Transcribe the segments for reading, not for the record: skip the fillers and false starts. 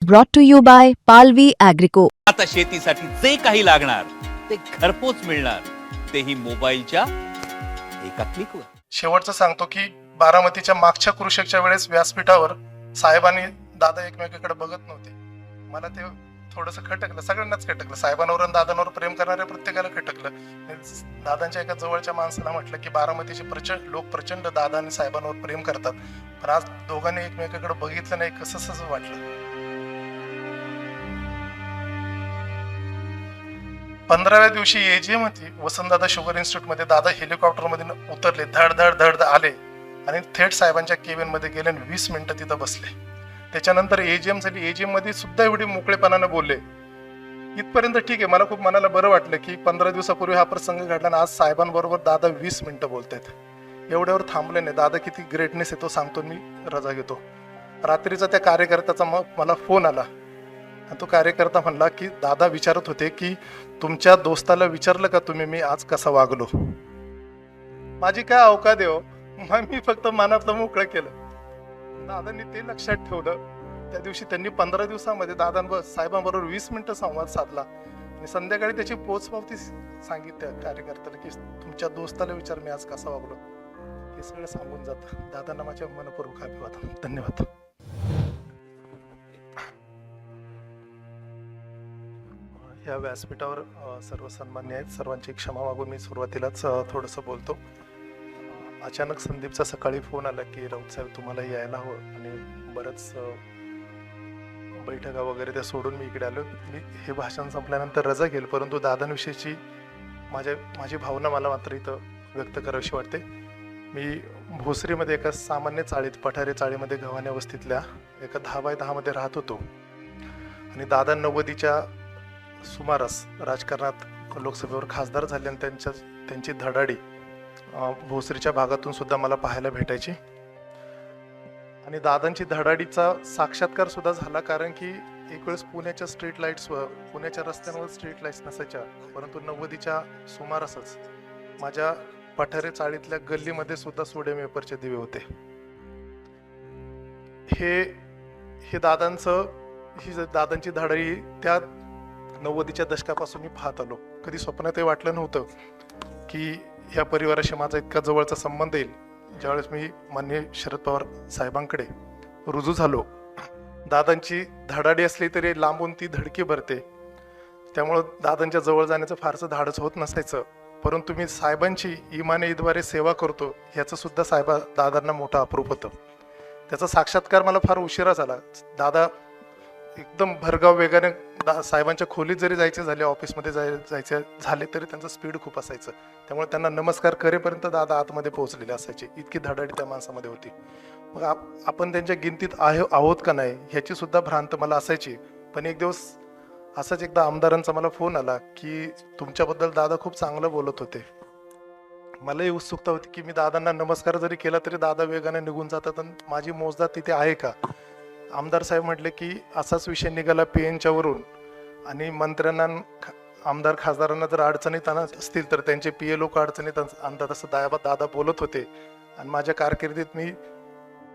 brought to you by Palvi Agrico. आता शेतीसाठी जे काही लागणार ते घरपोच मिळणार, तेही मोबाईलच्या एका क्लिकवर. शेवटचं सांगतो की बारामतीच्या मागच्या कृषकच्या वेळेस व्यासपीठावर साहेबांनी दादा एकमेकांकडे बघत नव्हते. मला ते थोडंसं खटकलं, सगळ्यांनाच खटकलं. साहेबांवर आणि दादांवर प्रेम करणाऱ्या प्रत्येकाला खटकलं. दादांच्या एका जवळच्या माणसाला म्हटलं की बारामतीचे लोक प्रचंड दादा आणि साहेबांवर प्रेम करतात, पण आज दोघांनी एकमेकांकडे बघितलं नाही, कसं वाटलं. 15व्या दिवशी एजीएम होती वसंतदादा शुगर इन्स्टिट्यूट मध्ये. दादा हेलिकॉप्टर मध्ये उतरले, धड धड धड आले आणि थेट साहेबांच्या केबिन मध्ये गेले आणि 20 मिनिटं तिथं बसले. त्याच्यानंतर एजीएम झाली. एजीएम मध्ये सुद्धा एवढी मोकळेपणाने बोलले. इथपर्यंत ठीक आहे, मला खूप मनाला बरं वाटलं की 15 दिवसापूर्वी हा प्रसंग घडला आणि आज साहेबांबरोबर दादा 20 मिनिटं बोलतायत. एवढ्यावर थांबले नाही. दादा किती ग्रेटनेस आहे तो सांगतो. मी रजा घेतो. रात्रीचा त्या कार्यकर्त्याचा मग मला फोन आला आणि तो कार्यकर्ता म्हणला की दादा विचारत होते की तुमच्या दोस्ताला विचारलं का तुम्ही मी आज कसा वागलो. माझी काय अवकात आहे हो, मी फक्त मनातलं मोकळं केलं. दादांनी ते लक्षात ठेवलं. त्या दिवशी त्यांनी 15 दिवसामध्ये साहेबांबरोबर 20 मिनिटं संवाद साधला आणि संध्याकाळी त्याची पोचपावती सांगितली त्या कार्यकर्त्याला की तुमच्या दोस्ताला विचार मी आज कसा वागलो. हे सगळं सांगून जातं. दादांना माझ्या मनपूर्वक अभिवादन. धन्यवाद. या व्यासपीठावर सर्व सन्मान्य आहेत. सर्वांची क्षमा मागून मी सुरुवातीलाच थोडंसं बोलतो. अचानक संदीपचा सकाळी फोन आला की राऊत साहेब तुम्हाला यायला हवं आणि बरंच बैठका वगैरे त्या सोडून मी इकडे आलो. मी हे भाषण संपल्यानंतर रजा घेईल, परंतु दादांविषयीची माझी भावना मला मात्र इथं व्यक्त करावीशी वाटते. मी भोसरीमध्ये एका सामान्य चाळीत, पठारे चाळीमध्ये गव्हाणे वस्तीतल्या एका 10x10 मध्ये राहत होतो आणि दादा 90च्या सुमारास राजकारणात लोकसभेवर खासदार झाले आणि त्यांची धडाडी भोसरीच्या भागातून सुद्धा मला पाहायला भेटायची. आणि दादांची धडाडीचा साक्षात्कार सुद्धा झाला, कारण की एक वेळेस पुण्याच्या स्ट्रीट लाईट्सवर, पुण्याच्या रस्त्यांवर स्ट्रीट लाईट्स नसायच्या, परंतु 90च्या सुमारासच माझ्या पठारे चाळीतल्या गल्लीमध्ये सुद्धा सोडियम वेपरचे दिवे होते. ही दादांची धडाडी त्या 90च्या दशकापासून मी पाहत आलो. कधी स्वप्नातही वाटलं नव्हतं की ह्या परिवाराशी माझा इतका जवळचा संबंध येईल. ज्यावेळेस मी माननीय शरद पवार साहेबांकडे रुजू झालो, दादांची धडाडी असली तरी लांबून ती धडकी भरते. त्यामुळं दादांच्या जवळ जाण्याचं फारसं धाडस होत नसायचं, परंतु मी साहेबांची इमानीद्वारे सेवा करतो ह्याचं सुद्धा दादांना मोठं अप्रूप होतं. त्याचा साक्षात्कार मला फार उशिरा झाला. दादा एकदम भरगाव वेगाने साहेबांच्या खोलीत जरी जायचे झाले, ऑफिसमध्ये जायचे झाले तरी त्यांचं स्पीड खूप असायचं. त्यामुळे त्यांना नमस्कार करेपर्यंत दादा आतमध्ये पोहोचलेले असायचे. इतकी धडाडी त्या माणसामध्ये होती. मग आपण त्यांच्या गिनतीत आहोत का नाही ह्याची सुद्धा भ्रांत मला असायची. पण एक दिवस असाच एकदा आमदारांचा मला फोन आला की तुमच्याबद्दल दादा खूप चांगलं बोलत होते. मलाही उत्सुकता होती की मी दादांना नमस्कार जरी केला तरी दादा वेगाने निघून जातात आणि माझी मोजदाद तिथे आहे का. आमदार साहेब म्हटले की असाच विषय निघाला PNच्या वरून आणि मंत्र्यांना, आमदार खासदारांना जर अडचणीत आणत असतील तर त्यांचे PA लोक अडचणीत आणतात असं दादा बोलत होते. आणि माझ्या कारकिर्दीत मी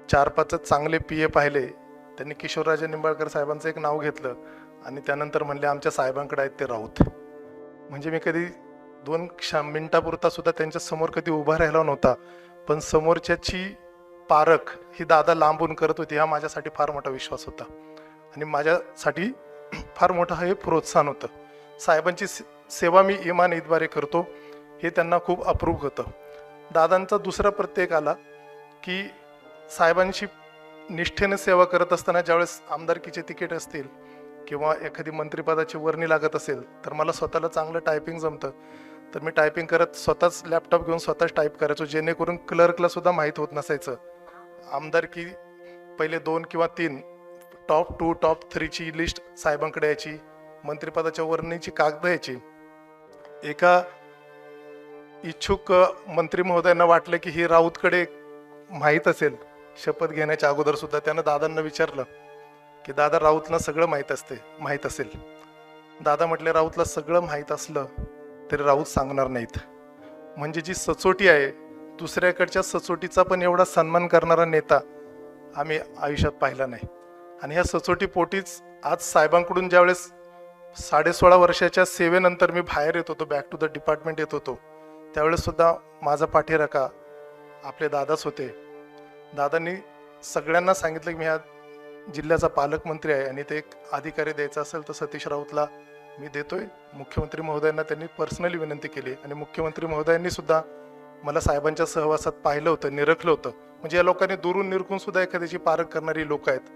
4-5 चांगले PA पाहिले. त्यांनी किशोरराजे निंबाळकर साहेबांचं एक नाव घेतलं आणि त्यानंतर म्हणले आमच्या साहेबांकडे आहेत ते राऊत. म्हणजे मी कधी 2 मिनिटापुरता सुद्धा त्यांच्या समोर कधी उभा राहिला नव्हता, पण समोरच्याची पारख ही दादा लांबून करत होती. हा माझ्यासाठी फार मोठा विश्वास होता आणि माझ्यासाठी फार मोठं हे प्रोत्साहन होतं. साहेबांची सेवा मी इमानीद्वारे करतो हे त्यांना खूप अप्रूप होतं. दादांचा दुसरा प्रत्येक आला की साहेबांशी निष्ठेने सेवा करत असताना ज्यावेळेस आमदारकीचे तिकीट असतील किंवा एखादी मंत्रिपदाची वर्णी लागत असेल तर मला स्वतःला चांगलं टायपिंग जमतं, तर मी टायपिंग करत स्वतःच लॅपटॉप घेऊन स्वतःच टाईप करायचो, जेणेकरून क्लर्कला सुद्धा माहीत होत नसायचं. आमदारकी पहिले 2 किंवा 3 टॉप 2 टॉप 3ची लिस्ट साहेबांकडे यायची, मंत्रिपदाच्या वर्णीची कागद यायची. एका इच्छुक मंत्री महोदयांना वाटलं की ही राऊतकडे माहीत असेल. शपथ घेण्याच्या अगोदर सुद्धा त्यानं दादांना विचारलं की दादा राऊतला सगळं माहीत असेल. दादा म्हटले राऊतला सगळं माहीत असलं तरी राऊत सांगणार नाहीत. म्हणजे जी सचोटी आहे, दुसऱ्याकडच्या सचोटीचा पण एवढा सन्मान करणारा नेता आम्ही आयुष्यात पाहिला नाही. आणि ह्या सचोटी पोटीच आज साहेबांकडून ज्यावेळेस 16.5 वर्षाच्या सेवेनंतर मी बाहेर येत होतो, बॅक टू द डिपार्टमेंट येत होतो, त्यावेळेस सुद्धा माझा पाठीराखा आपले दादाच होते. दादांनी सगळ्यांना सांगितलं की मी ह्या जिल्ह्याचा पालकमंत्री आहे आणि ते एक अधिकारी द्यायचा असेल तर सतीश राऊतला मी देतोय. मुख्यमंत्री महोदयांना त्यांनी पर्सनली विनंती केली आणि मुख्यमंत्री महोदयांनी सुद्धा मला साहेबांच्या सहवासात पाहिलं होतं, निरखलं होतं. म्हणजे या लोकांनी दुरून निरखून सुद्धा एखाद्याची पारख करणारी लोक आहेत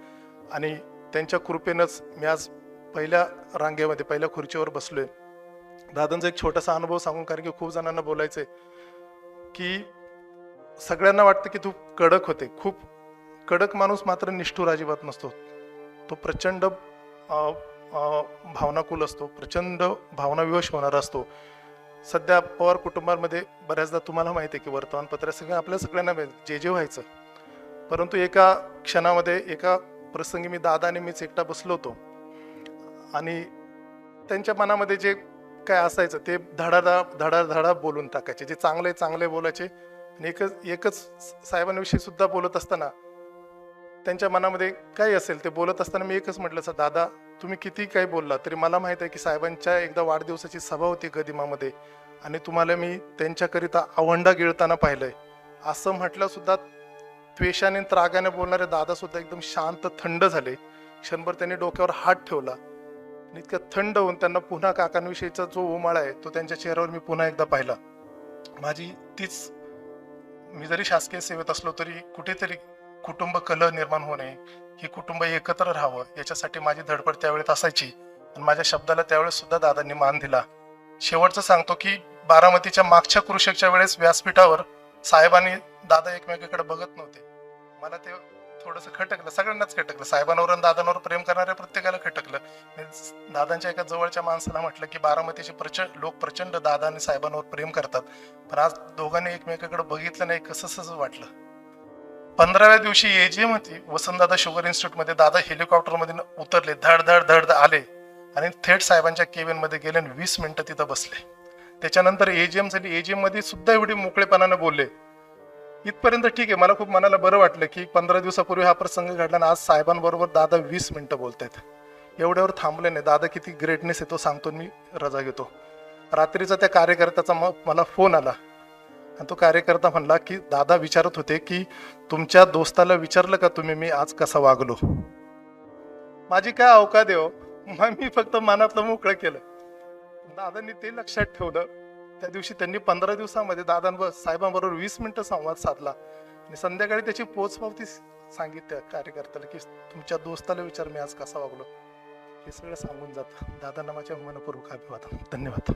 आणि त्यांच्या कृपेनंच मी आज पहिल्या रांगेमध्ये पहिल्या खुर्चीवर बसलोय. दादांचा एक छोटासा अनुभव सांगून, कारण की खूप जणांना बोलायचंय की सगळ्यांना वाटतं की तू कडक होते. खूप कडक माणूस मात्र निष्ठुर अजिबात नसतो. तो प्रचंड भावनाकुल असतो, प्रचंड भावनाविवश होणारा असतो. सध्या पवार कुटुंबामध्ये बऱ्याचदा तुम्हाला माहिती आहे की वर्तमानपत्र सगळं आपल्या सगळ्यांना जे व्हायचं, परंतु एका क्षणामध्ये एका प्रसंगी मी दादा आणि मीच एकटा बसलो होतो आणि त्यांच्या मनामध्ये जे काय असायचं ते धडाधडा बोलून टाकायचे. जे चांगले बोलायचे आणि एकच साहेबांविषयी सुद्धा बोलत असताना त्यांच्या मनामध्ये काय असेल ते बोलत असताना मी एकच म्हटलं, सर दादा तुम्ही किती काही बोलला तरी मला माहित आहे की साहेबांच्या एकदा वाढदिवसाची सभा होती गदिमामध्ये आणि तुम्हाला मी त्यांच्याकरिता आवंडा गिळताना पाहिलंय. असं म्हटलं सुद्धा त्वेषाने त्रागाने बोलणारे दादा सुद्धा एकदम शांत थंड झाले. क्षणभर त्यांनी डोक्यावर हात ठेवला आणि इतकं थंड होऊन त्यांना पुन्हा काकांविषयीचा जो उमाळा आहे तो त्यांच्या चेहऱ्यावर मी पुन्हा एकदा पाहिला. माझी तीच, मी जरी शासकीय सेवेत असलो तरी कुठेतरी कुटुंब कलह निर्माण होणे, ही कुटुंब एकत्र राहावं याच्यासाठी माझी धडपड त्यावेळेस असायची आणि माझ्या शब्दाला त्यावेळेस सुद्धा दादांनी मान दिला. शेवटचं सांगतो की बारामतीच्या मागच्या कृषकच्या वेळेस व्यासपीठावर साहेबांनी दादा एकमेकांकडे बघत नव्हते. मला ते थोडंसं खटकलं, सगळ्यांनाच खटकलं, साहेबांवर आणि दादांवर प्रेम करणाऱ्या प्रत्येकाला खटकलं. दादांच्या एका जवळच्या माणसाला म्हटलं की बारामतीचे लोक प्रचंड दादा आणि साहेबांवर प्रेम करतात, पण आज दोघांनी एकमेकांकडे बघितलं नाही, कसं वाटलं. 15व्या दिवशी एजीएम होती वसंतदादा शुगर इन्स्टिट्यूटमध्ये. दादा हेलिकॉप्टरमध्ये उतरले, धड आले आणि थेट साहेबांच्या केबिन मध्ये गेले आणि 20 मिनिटं तिथं बसले. त्याच्यानंतर एजीएम झाली. एजीएम मध्ये सुद्धा एवढी मोकळेपणाने बोलले. इथपर्यंत ठीक आहे, मला खूप मनाला बरं वाटलं की 15 दिवसापूर्वी हा प्रसंग घडला आणि आज साहेबांबरोबर दादा 20 मिनिटं बोलतायत. एवढ्यावर थांबले नाही. दादा किती ग्रेटनेस आहे तो सांगतो, मी रजा घेतो. रात्रीचा त्या कार्यकर्त्याचा मला फोन आला आणि तो कार्यकर्ता म्हणला की दादा विचारत होते की तुमच्या दोस्ताला विचारलं का तुम्ही मी आज कसा वागलो. माझी काय अवकात आहे हो, मी फक्त मनातलं मोकळं केलं. दादांनी ते लक्षात ठेवलं. त्या दिवशी त्यांनी 15 दिवसामध्ये साहेबांबरोबर 20 मिनिटं संवाद साधला आणि संध्याकाळी त्याची पोचपावती सांगितली त्या कार्यकर्त्याला की तुमच्या दोस्ताला विचार मी आज कसा वागलो. हे सगळं सांगून जातं. दादांना माझ्या मनपूर्वक अभिवादन. धन्यवाद.